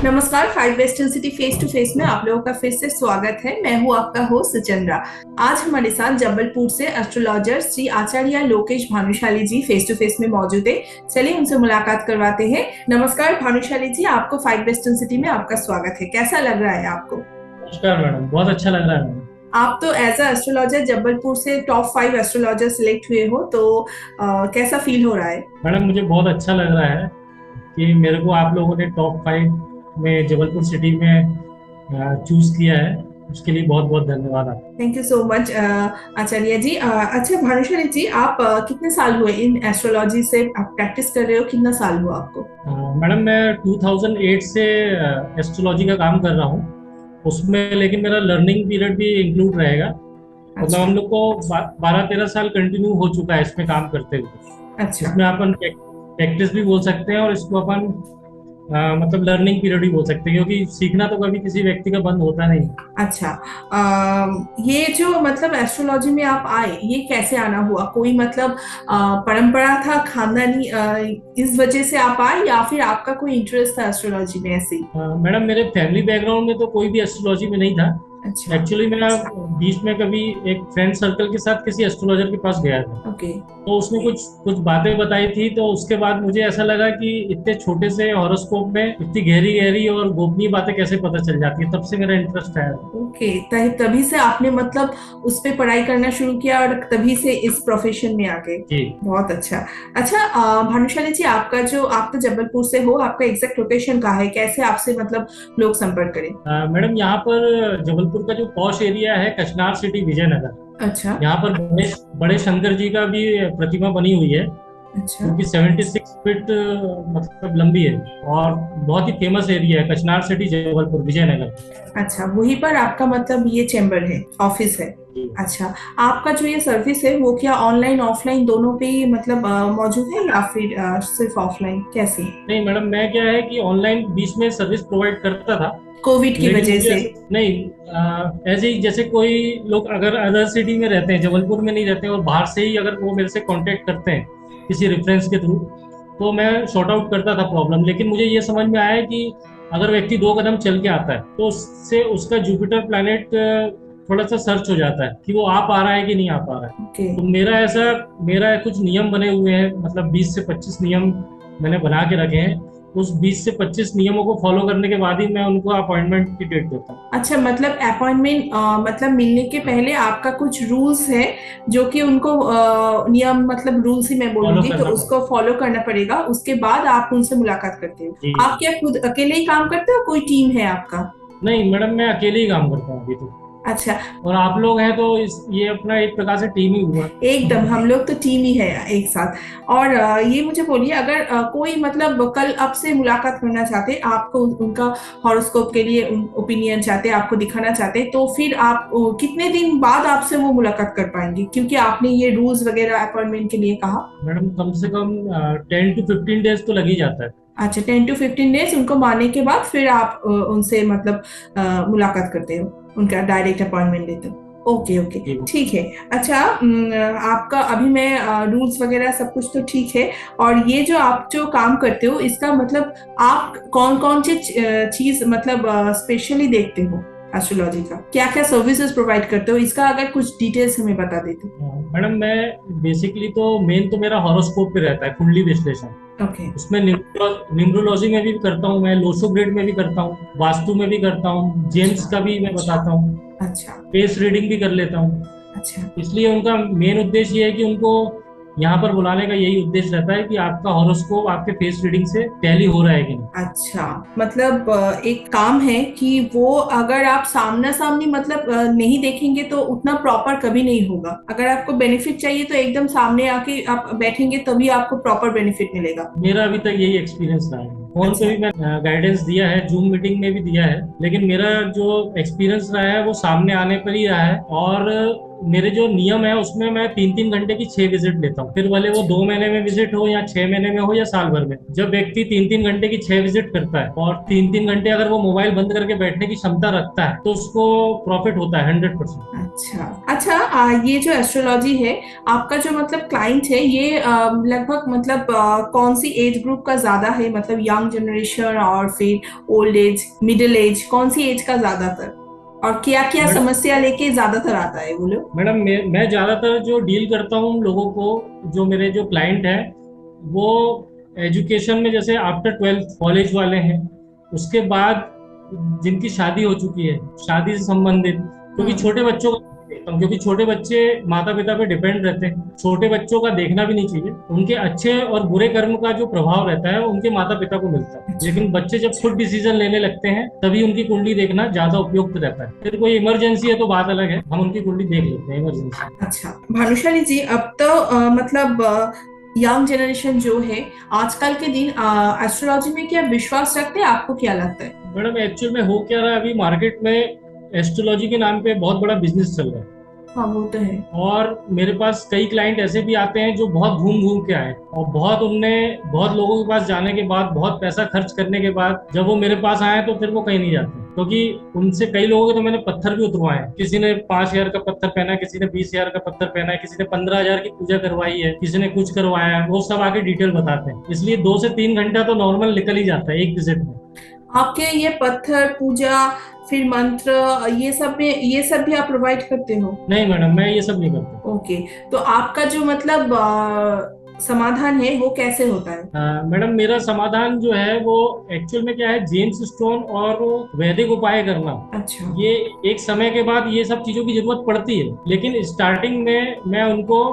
नमस्कार। Five western city face to face में आप लोगों का फिर से स्वागत है। मैं हूं आपका होस्ट सुचंद्रा। आज हमारे साथ जबलपुर से astrologer Shri Acharya Lokesh Bhanushali ji face to face में मौजूद है। चलिए उनसे मुलाकात करवाते हैं। नमस्कार भानुशाली जी, आपको फाइव वेस्टर्न सिटी में आपका स्वागत है। कैसा लग रहा है आपको? नमस्कार मैडम, बहुत अच्छा लग रहा है मैडम। आप तो एज अ एस्ट्रोलॉजर जबलपुर से टॉप 5 एस्ट्रोलॉजर सिलेक्ट हुए हो, तो कैसा फील हो रहा है? मैडम मुझे बहुत अच्छा लग रहा है कि मेरे को आप लोगों ने टॉप 5 में जबलपुर सिटी में चूज किया है। उसके लिए बहुत बहुत धन्यवाद आप। थैंक यू सो मच आचार्य जी। अच्छा भानुशाली जी, आप कितने साल हुए इन एस्ट्रोलॉजी से आप प्रैक्टिस कर रहे हो? कितना साल हुआ आपको? मैडम मैं 2008 से एस्ट्रोलॉजी का काम कर रहा हूँ उसमें, लेकिन मेरा लर्निंग पीरियड भी इंक्लूड रहेगा। मतलब अच्छा। हम लोग को 12-13 साल कंटिन्यू हो चुका है इसमें काम करते हुए। अच्छा। इसमें अपन प्रैक्टिस भी बोल सकते हैं और इसको अपन मतलब लर्निंग पीरियड भी बोल सकते हैं, क्योंकि सीखना तो कभी किसी व्यक्ति का बंद होता नहीं। अच्छा। ये जो मतलब एस्ट्रोलॉजी में आप आए, ये कैसे आना हुआ? कोई मतलब परंपरा था, खानदानी, इस वजह से आप आए या फिर आपका कोई इंटरेस्ट था एस्ट्रोलॉजी में ऐसे ही? मैडम मेरे फैमिली बैकग्राउंड में तो कोई भी एस्ट्रोलॉजी में नहीं था। अच्छा। एक्चुअली मैं बीच में कभी एक फ्रेंड सर्कल के साथ किसी एस्ट्रोलॉजर के पास गया था, ओके। तो उसने कुछ कुछ बातें बताई थी। तो उसके बाद मुझे ऐसा लगा कि इतने छोटे से हॉरोस्कोप में इतनी गहरी गहरी और गोपनीय बातें कैसे पता चल जाती है, तब से मेरा इंटरेस्ट है। ओके, तभी से आपने मतलब उस पे पढ़ाई करना शुरू किया और तभी से इस प्रोफेशन में आ गए। जी बहुत अच्छा। अच्छा भानुशाली जी, आपका जो आप तो जबलपुर से हो, आपका एग्जैक्ट लोकेशन कहाँ है? कैसे आपसे मतलब लोग संपर्क करें? मैडम, यहाँ पर जबलपुर का जो पॉश एरिया है, कचनार सिटी, विजयनगर। अच्छा। यहाँ पर बड़े बड़े शंकर जी का भी प्रतिमा बनी हुई है, अच्छा। जो कि 76 फीट मतलब लंबी है। और बहुत ही फेमस एरिया है कचनार सिटी, जबलपुर, विजयनगर। अच्छा, वहीं पर आपका मतलब ये चैम्बर है, ऑफिस है? जी। अच्छा। आपका जो ये सर्विस है वो क्या ऑनलाइन ऑफलाइन दोनों पे ही मतलब मौजूद है या फिर सिर्फ ऑफलाइन, कैसे? नहीं मैडम, मैं क्या है कि ऑनलाइन बीच में सर्विस प्रोवाइड करता था, कोविड की लेकिन वजह मुझे से? नहीं, ऐसे ही जैसे कोई लोग अगर अदर सिटी में रहते हैं, जबलपुर में नहीं रहते हैं, और बाहर से ही अगर वो मेरे से कांटेक्ट करते हैं किसी रेफरेंस के थ्रू, तो मैं सॉर्ट आउट करता था प्रॉब्लम। लेकिन मुझे ये समझ में आया कि अगर व्यक्ति 2 कदम चल के आता है तो उससे उसका जुपिटर प्लैनेट थोड़ा सा सर्च हो जाता है कि वो आ पा रहा है कि नहीं आ पा रहा है। ओके। तो मेरा कुछ नियम बने हुए हैं, मतलब 20 से 25 नियम मैंने बना के रखे हैं। उस 20 से 25 नियमों को फॉलो करने के बाद ही मैं उनको अपॉइंटमेंट की डेट देता हूँ। अच्छा, मतलब अपॉइंटमेंट मतलब मिलने के पहले आपका कुछ रूल्स है जो कि उनको नियम मतलब रूल्स ही मैं फॉलो बोलूंगी, तो करना उसको पड़ता फॉलो करना पड़ेगा। उसके बाद आप उनसे मुलाकात करते हो। है। जी आप क्या खुद अकेले ही काम करते हो, कोई टीम है आपका? नहीं मैडम, मैं अकेले ही काम करता हूँ अभी तो। अच्छा। और आप लोग हैं तो ये अपना एक प्रकार से टीम ही हुआ। एकदम, हम लोग तो टीम ही है एक साथ। और ये मुझे बोलिए, अगर कोई मतलब कल आपसे मुलाकात करना चाहते, आपको उनका हॉरोस्कोप के लिए ओपिनियन चाहते, आपको दिखाना चाहते, तो फिर आप कितने दिन बाद आपसे वो मुलाकात कर पाएंगे, क्योंकि आपने ये रूल्स वगैरह अपॉइंटमेंट के लिए कहा? मैडम कम से कम 10 to 15 डेज तो लग ही जाता है। अच्छा, 10 to 15 डेज उनको मानने के बाद फिर आप उनसे मतलब मुलाकात करते हो, उनका डायरेक्ट अपॉइंटमेंट लेते हो? Okay okay. जी ठीक है। अच्छा, आपका अभी मैं रूल्स वगैरह सब कुछ तो ठीक है। और ये जो आप जो काम करते हो, इसका मतलब आप कौन कौन सी चीज मतलब स्पेशली देखते हो? एस्ट्रोलॉजी का क्या क्या सर्विसेज प्रोवाइड करते हो, इसका अगर कुछ डिटेल्स हमें बता देते? मैडम, मैं बेसिकली तो मेन तो मेरा हॉरोस्कोप पे रहता है, कुंडली विश्लेषण। ओके। उसमें न्यूमरोलॉजी में भी करता हूँ, मैं लोसो ग्रिड में भी करता हूँ, वास्तु में भी करता हूँ, जेम्स अच्छा। का भी मैं बताता हूँ, अच्छा। फेस रीडिंग भी कर लेता हूँ। अच्छा। इसलिए उनका मेन उद्देश्य ये है कि उनको यहाँ पर बुलाने का यही उद्देश्य रहता है कि आपका हॉरोस्कोप आपके फेस रीडिंग से टैली हो रहा है कि नहीं। अच्छा, मतलब एक काम है कि वो अगर आप सामना सामनी मतलब नहीं देखेंगे तो उतना प्रॉपर कभी नहीं होगा। अगर आपको बेनिफिट चाहिए तो एकदम सामने आके आप बैठेंगे तभी आपको प्रॉपर बेनिफिट मिलेगा। मेरा अभी तक यही एक्सपीरियंस रहा है। फोन पे अच्छा। भी मैं गाइडेंस दिया है, जूम मीटिंग में भी दिया है, लेकिन मेरा जो एक्सपीरियंस रहा है वो सामने आने पर ही रहा है। और मेरे जो नियम है उसमें मैं 3-3 घंटे की 6 विजिट लेता हूँ, फिर भले वो 2 महीने में विजिट हो या 6 महीने में हो या साल भर में। जब व्यक्ति 3-3 घंटे की 6 विजिट करता है और 3-3 घंटे अगर वो मोबाइल बंद करके बैठने की क्षमता रखता है तो उसको प्रॉफिट होता है 100%। अच्छा अच्छा, ये जो एस्ट्रोलॉजी है, आपका जो मतलब क्लाइंट है, ये लगभग मतलब कौन सी एज ग्रुप का ज्यादा है, मतलब यंग जनरेशन और फिर ओल्ड एज, मिडिल एज, कौन सी एज का ज्यादातर, और क्या क्या मैडम समस्या लेके ज्यादातर आता है वो लोग? मैडम मैं ज्यादातर जो डील करता हूँ लोगों को, जो मेरे जो क्लाइंट हैं वो एजुकेशन में, जैसे आफ्टर 12th कॉलेज वाले हैं, उसके बाद जिनकी शादी हो चुकी है, शादी से संबंधित, क्योंकि हम्म। छोटे बच्चों का देखता हूँ, क्योंकि छोटे बच्चे माता पिता पे डिपेंड रहते हैं। छोटे बच्चों का देखना भी नहीं चाहिए, उनके अच्छे और बुरे कर्म का जो प्रभाव रहता है उनके माता पिता को मिलता है, अच्छा लेकिन बच्चे जब खुद डिसीजन लेने लगते हैं तभी उनकी कुंडली देखना ज्यादा उपयुक्त रहता है। फिर कोई इमरजेंसी है तो बात अलग है, हम उनकी कुंडली देख लेते हैं इमरजेंसी। अच्छा। भानुशाली जी, अब तो मतलब यंग जनरेशन जो है आजकल के दिन एस्ट्रोलॉजी में क्या विश्वास रखते हैं, आपको क्या लगता है? मैडम एक्चुअल में हो क्या रहा है, अभी मार्केट में एस्ट्रोलॉजी के नाम पे बहुत बड़ा बिजनेस चल रहा है। हाँ वो तो है। और मेरे पास कई क्लाइंट ऐसे भी आते हैं जो बहुत घूम घूम के आए, और बहुत उनने बहुत लोगों के पास जाने के बाद, बहुत पैसा खर्च करने के बाद जब वो मेरे पास आए तो फिर वो कहीं नहीं जाते, क्योंकि उनसे कई लोगों के तो मैंने पत्थर भी उतरवाए हैं। किसी ने 5,000 का पत्थर पहना है, किसी ने 20,000 का पत्थर पहना है, किसी ने 15,000 की पूजा करवाई है, किसी ने कुछ करवाया है, वो सब आके डिटेल बताते हैं। इसलिए 2 से 3 घंटा तो नॉर्मल निकल ही जाता है एक विजिट में। आपके ये पत्थर पूजा, फिर मंत्र, ये सब में, ये सब भी आप प्रोवाइड करते हो? नहीं मैडम, मैं ये सब नहीं करता। ओके। तो आपका जो मतलब समाधान है वो कैसे होता है? मैडम मेरा समाधान जो है वो एक्चुअल में क्या है, जेम्स स्टोन और वैदिक उपाय करना, अच्छा। ये एक समय के बाद ये सब चीजों की जरूरत पड़ती है, लेकिन स्टार्टिंग में मैं उनको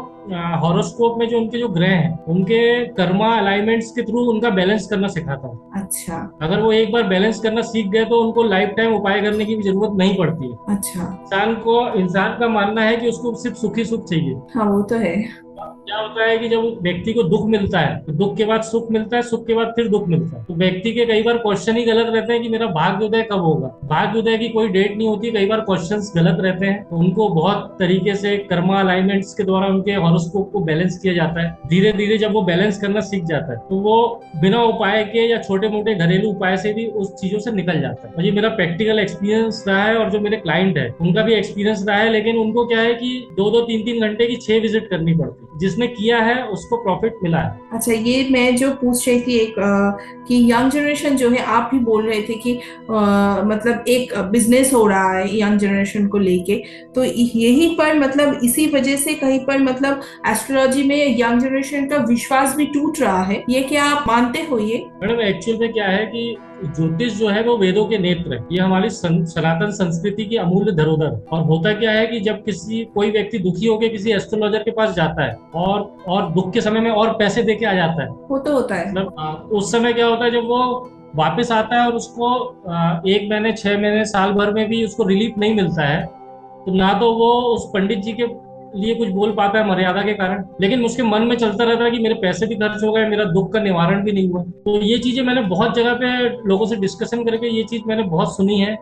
हॉरोस्कोप में जो उनके जो ग्रह हैं उनके कर्मा अलाइनमेंट्स के थ्रू उनका बैलेंस करना सिखाता हूँ। अच्छा। अगर वो एक बार बैलेंस करना सीख गए तो उनको लाइफ टाइम उपाय करने की भी जरूरत नहीं पड़ती है। अच्छा। इंसान का मानना है कि उसको सिर्फ सुखी सुख चाहिए। हाँ वो तो है। क्या होता है कि जब व्यक्ति को दुख मिलता है तो दुख के बाद सुख मिलता है, सुख के बाद फिर दुख मिलता है, तो व्यक्ति के कई बार क्वेश्चन ही गलत रहते हैं कि मेरा भाग्योदय कब होगा। भाग्योदय की कोई डेट नहीं होती, कई बार क्वेश्चंस गलत रहते हैं, तो उनको बहुत तरीके से कर्मा अलाइनमेंट्स के द्वारा उनके हॉरोस्कोप को बैलेंस किया जाता है। धीरे धीरे जब वो बैलेंस करना सीख जाता है तो वो बिना उपाय के या छोटे मोटे घरेलू उपाय से भी उस चीजों से निकल जाता है। और ये मेरा प्रैक्टिकल एक्सपीरियंस रहा है, और जो मेरे क्लाइंट है उनका भी एक्सपीरियंस रहा है, लेकिन उनको क्या है कि 2-2 3-3 घंटे की 6 विजिट करनी पड़ती है, जिसने किया है उसको प्रॉफिट मिला है। अच्छा, ये मैं जो पूछ रही थी एक कि यंग जनरेशन जो है, आप भी बोल रहे थे कि मतलब एक बिजनेस हो रहा है यंग जनरेशन को लेके, तो यहीं पर मतलब इसी वजह से कहीं पर मतलब एस्ट्रोलॉजी में यंग जनरेशन का विश्वास भी टूट रहा है, ये क्या आप मानते हो ये? मैडम एक्चुअल में क्या है कि ज्योतिष जो है वो वेदों के नेत्र है, ये हमारी सनातन संस्कृति की अमूल्य धरोहर है। और होता क्या है कि जब कोई व्यक्ति दुखी होकर किसी एस्ट्रोलॉजर के पास जाता है और दुख के समय में और पैसे दे के आ जाता है, वो तो होता है। मतलब उस समय क्या होता है, जब वो वापस आता है और उसको 1 महीने, 6 महीने, साल भर में भी उसको रिलीफ नहीं मिलता है, तो ना तो वो उस पंडित जी के लिए कुछ बोल पाता है मर्यादा के कारण, लेकिन उसके मन में चलता रहता है कि मेरे पैसे भी खर्च हो गए, मेरा दुख का निवारण भी नहीं हुआ। तो ये चीजें मैंने बहुत जगह पे लोगों से डिस्कशन करके ये चीज मैंने बहुत सुनी है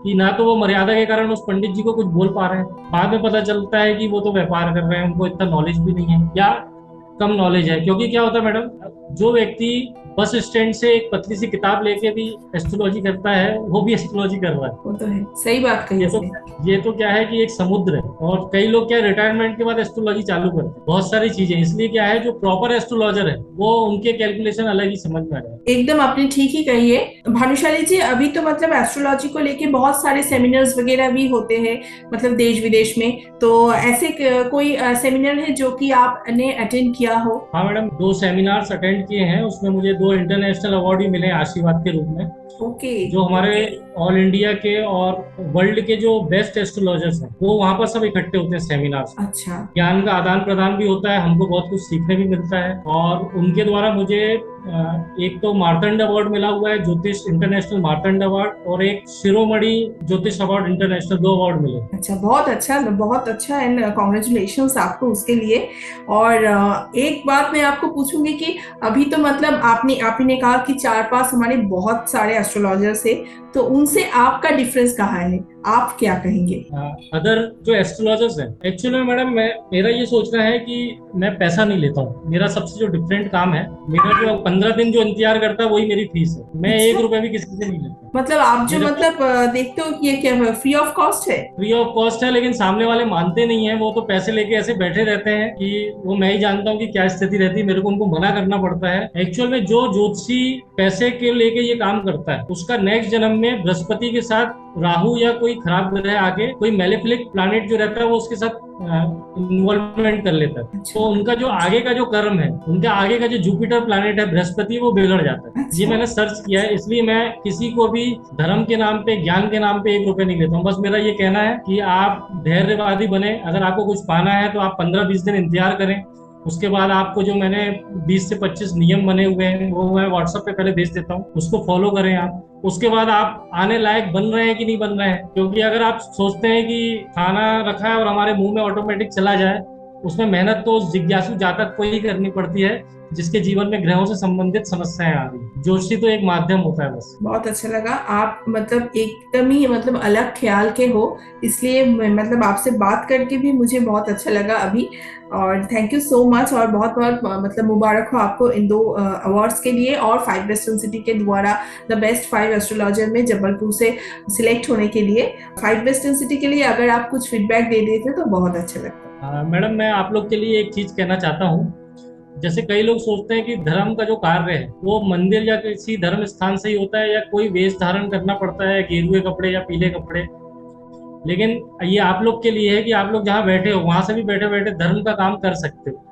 कि ना तो वो मर्यादा के कारण उस पंडित जी को कुछ बोल पा रहे हैं, बाद में पता चलता है कि वो तो व्यापार कर रहे हैं, उनको इतना नॉलेज भी नहीं है या कम नॉलेज है। क्योंकि क्या होता है मैडम, जो व्यक्ति बस स्टैंड से एक पतली सी किताब लेके भी एस्ट्रोलॉजी करता है वो भी एस्ट्रोलॉजी कर रहा है। वो तो है, सही बात कही ये तो आपने। ये तो क्या है कि एक समुद्र है, और कई लोग क्या रिटायरमेंट के बाद एस्ट्रोलॉजी चालू करते हैं, बहुत सारी चीजें। इसलिए क्या है, जो प्रॉपर एस्ट्रोलॉजर है वो उनके कैलकुलेशन अलग ही समझ में आ रहा है। एकदम आपने ठीक ही कही है। भानुशाली जी, अभी तो मतलब एस्ट्रोलॉजी को लेके बहुत सारे सेमिनार्स वगैरह भी होते हैं, मतलब देश विदेश में, तो ऐसे कोई सेमिनार है जो कि आपने अटेंड किया हो? हाँ मैडम, 2 सेमिनार्स अटेंड किए हैं, उसमें मुझे 2 इंटरनेशनल अवार्ड भी मिले आशीर्वाद के रूप में। ओके। जो हमारे ऑल इंडिया के और वर्ल्ड के जो बेस्ट एस्ट्रोलॉजर्स हैं वो वहाँ पर सब इकट्ठे होते हैं सेमिनार्स। अच्छा। ज्ञान का आदान प्रदान भी होता है, हमको बहुत कुछ सीखने भी मिलता है। और उनके द्वारा मुझे एक तो मार्तंड अवार्ड मिला हुआ है, ज्योतिष इंटरनेशनल मार्तंड अवार्ड, और एक शिरोमणि ज्योतिष अवार्ड इंटरनेशनल, 2 अवार्ड मिले। अच्छा, बहुत अच्छा, बहुत अच्छा, एंड कॉन्ग्रेचुलेशंस आपको उसके लिए। और एक बात मैं आपको पूछूंगी कि अभी तो मतलब आपने कहा कि 4-5 हमारे बहुत सारे एस्ट्रोलॉजर्स है, तो उनसे आपका डिफरेंस कहाँ है? आप क्या कहेंगे? अदर जो एस्ट्रोलॉजर्स हैं, एक्चुअली में मैडम मेरा ये सोचना है कि मैं पैसा नहीं लेता हूँ। मेरा सबसे जो डिफरेंट काम है, मेरा जो 15 दिन जो इंतजार करता है वही मेरी फीस है। मैं अच्छा, 1 रुपए भी किसी से नहीं लेता। मतलब आप जो मेरे पास मतलब देखते हो कि ये क्या फ्री ऑफ कॉस्ट है? फ्री ऑफ कॉस्ट है, लेकिन सामने वाले मानते नहीं है। वो तो पैसे लेके ऐसे बैठे रहते हैं कि वो मैं ही जानता हूँ कि क्या स्थिति रहती है। मेरे को उनको मना करना पड़ता है। एक्चुअल में जो ज्योतिषी पैसे के लेके ये काम करता है, उसका नेक्स्ट जन्म में बृहस्पति के साथ राहु या कोई खराब ग्रह आके, कोई मेलेफिक प्लैनेट जो रहता है वो उसके साथ इन्वॉल्वमेंट कर लेता है। अच्छा। तो उनका जो आगे का जो कर्म है, उनका आगे का जो जुपिटर प्लैनेट है बृहस्पति, वो बिगड़ जाता है। ये अच्छा। मैंने सर्च किया है, इसलिए मैं किसी को भी धर्म के नाम पे, ज्ञान के नाम पे 1 रुपए नहीं लेता हूँ। बस मेरा ये कहना है कि आप धैर्यवादी बने। अगर आपको कुछ पाना है तो आप 15-20 दिन इंतजार करें। उसके बाद आपको जो मैंने 20 से 25 नियम बने हुए हैं वो मैं व्हाट्सएप पे पहले भेज देता हूँ, उसको फॉलो करें आप। उसके बाद आप आने लायक बन रहे हैं कि नहीं बन रहे हैं। क्योंकि अगर आप सोचते हैं कि खाना रखा है और हमारे मुंह में ऑटोमेटिक चला जाए, उसमें मेहनत तो उस जिज्ञासु जातक को ही करनी पड़ती है जिसके जीवन में ग्रहों से संबंधित समस्याएं आ रही हैं। ज्योतिषी तो एक माध्यम होता है बस। बहुत अच्छा लगा, आप मतलब एकदम ही मतलब अलग ख्याल के हो, इसलिए मतलब आपसे बात करके भी मुझे बहुत अच्छा लगा अभी। और थैंक यू सो मच, और बहुत बहुत मतलब मुबारक हो आपको इन 2 अवार्ड्स के लिए, और 5 वेस्टर्न सिटी के द्वारा द बेस्ट 5 एस्ट्रोलॉजर में जबलपुर से सिलेक्ट होने के लिए। 5 वेस्टर्न सिटी के लिए अगर आप कुछ फीडबैक दे देते तो बहुत अच्छा लगता। मैडम, मैं आप लोग के लिए एक चीज कहना चाहता हूँ। जैसे कई लोग सोचते हैं कि धर्म का जो कार्य है वो मंदिर या किसी धर्म स्थान से ही होता है, या कोई वेश धारण करना पड़ता है, गेरुए कपड़े या पीले कपड़े। लेकिन ये आप लोग के लिए है कि आप लोग जहाँ बैठे हो वहां से भी बैठे बैठे धर्म का काम कर सकते हो।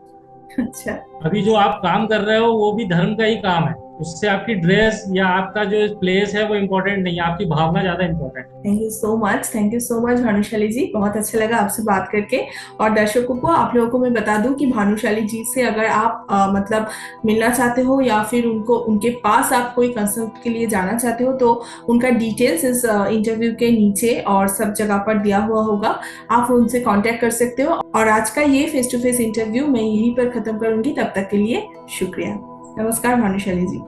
अच्छा। अभी जो आप काम कर रहे हो वो भी धर्म का ही काम है। उससे आपकी ड्रेस या आपका जो प्लेस है वो इम्पोर्टेंट नहीं है, आपकी भावना ज्यादा इम्पोर्टेंट है। Thank you so much, thank you so much Bhanushali ji, बहुत अच्छा लगा आपसे बात करके। और दर्शकों को, आप लोगों को मैं बता दूं कि भानुशाली जी से अगर आप मतलब मिलना चाहते हो या फिर उनको उनके पास आप कोई कंसल्ट के लिए जाना चाहते हो तो उनका डिटेल्स इस इंटरव्यू के नीचे और सब जगह पर दिया हुआ होगा, आप उनसे कांटेक्ट कर सकते हो। और आज का ये फेस टू फेस इंटरव्यू मैं यहीं पर खत्म करूंगी, तब तक के लिए शुक्रिया। नमस्कार भानुशाली जी।